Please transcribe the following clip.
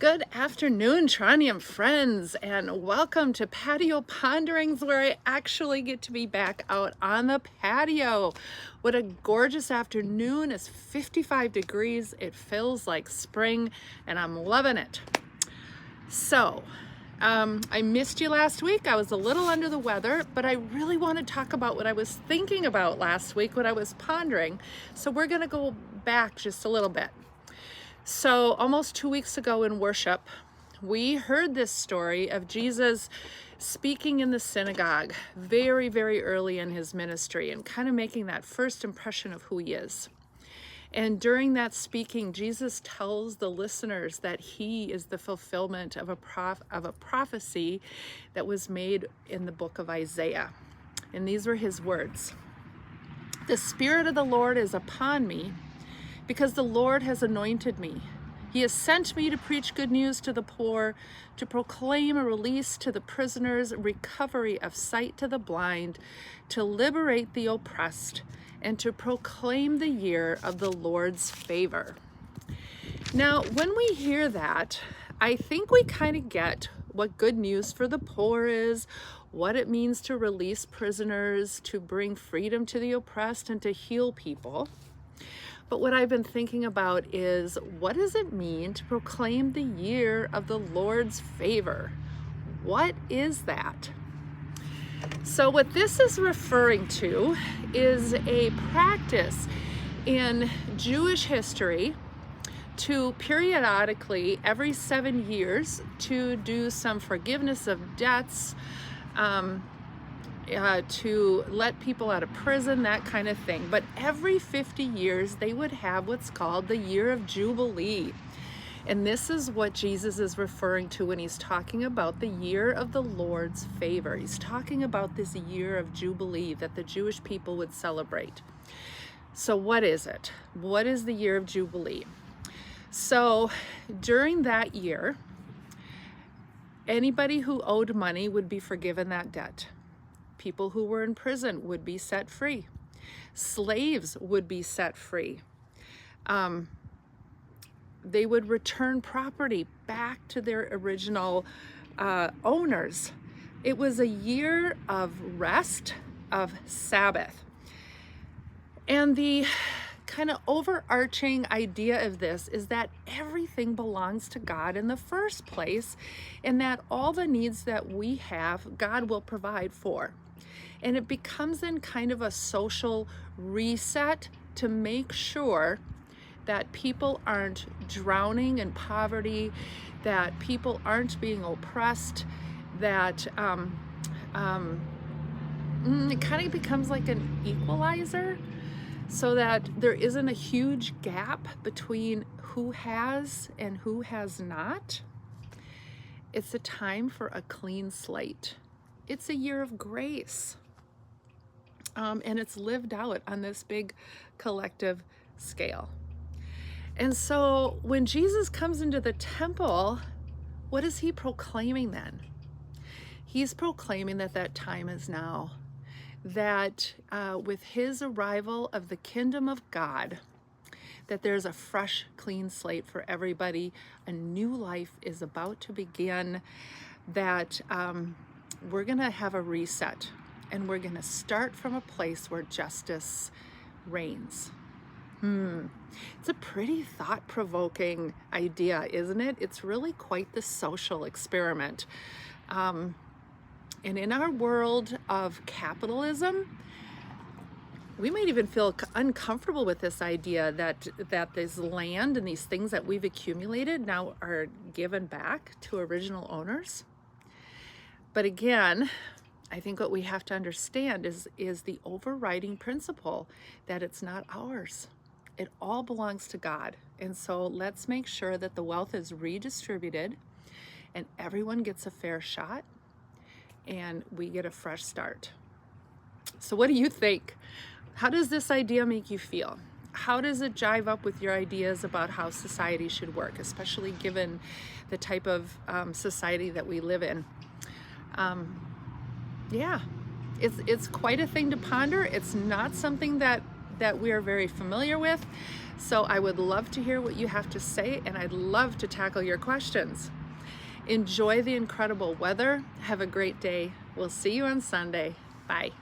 Good afternoon, Tronium friends, and welcome to Patio Ponderings, where I actually get to be back out on the patio. What a gorgeous afternoon. It's 55 degrees. It feels like spring, and I'm loving it. So, I missed you last week. I was a little under the weather, but I really want to talk about what I was thinking about last week, what I was pondering. So we're going to go back just a little bit. So almost 2 weeks ago in worship, we heard this story of Jesus speaking in the synagogue very, very early in his ministry and kind of making that first impression of who he is. And during that speaking, Jesus tells the listeners that he is the fulfillment of a prophecy that was made in the book of Isaiah. And these were his words. "The Spirit of the Lord is upon me, because the Lord has anointed me. He has sent me to preach good news to the poor, to proclaim a release to the prisoners, recovery of sight to the blind, to liberate the oppressed, and to proclaim the year of the Lord's favor." Now, when we hear that, I think we kind of get what good news for the poor is, what it means to release prisoners, to bring freedom to the oppressed, and to heal people. But what I've been thinking about is, what does it mean to proclaim the year of the Lord's favor? What is that? So what this is referring to is a practice in Jewish history to periodically, every 7 years, to do some forgiveness of debts, to let people out of prison, that kind of thing. But every 50 years, they would have what's called the year of Jubilee. And this is what Jesus is referring to when he's talking about the year of the Lord's favor. He's talking about this year of Jubilee that the Jewish people would celebrate. So what is it? What is the year of Jubilee? So during that year, anybody who owed money would be forgiven that debt. People who were in prison would be set free. Slaves would be set free. They would return property back to their original owners. It was a year of rest, of Sabbath. And the kind of overarching idea of this is that everything belongs to God in the first place, and that all the needs that we have, God will provide for. And it becomes then kind of a social reset to make sure that people aren't drowning in poverty, that people aren't being oppressed, that it kind of becomes like an equalizer, so that there isn't a huge gap between who has and who has not. It's a time for a clean slate. It's a year of grace. And it's lived out on this big collective scale. And so when Jesus comes into the temple, what is he proclaiming then? He's proclaiming that that time is now. That with his arrival of the kingdom of God, that there's a fresh, clean slate for everybody. A new life is about to begin, that we're going to have a reset, and we're going to start from a place where justice reigns. It's a pretty thought-provoking idea, isn't it? It's really quite the social experiment. And in our world of capitalism, we might even feel uncomfortable with this idea that this land and these things that we've accumulated now are given back to original owners. But again, I think what we have to understand is the overriding principle that it's not ours. It all belongs to God. And so let's make sure that the wealth is redistributed and everyone gets a fair shot, and we get a fresh start. So what do you think? How does this idea make you feel? How does it jive up with your ideas about how society should work, especially given the type of society that we live in? Yeah, it's quite a thing to ponder. It's not something that that we are very familiar with. So I would love to hear what you have to say, and I'd love to tackle your questions. Enjoy the incredible weather. Have a great day. We'll see you on Sunday. Bye.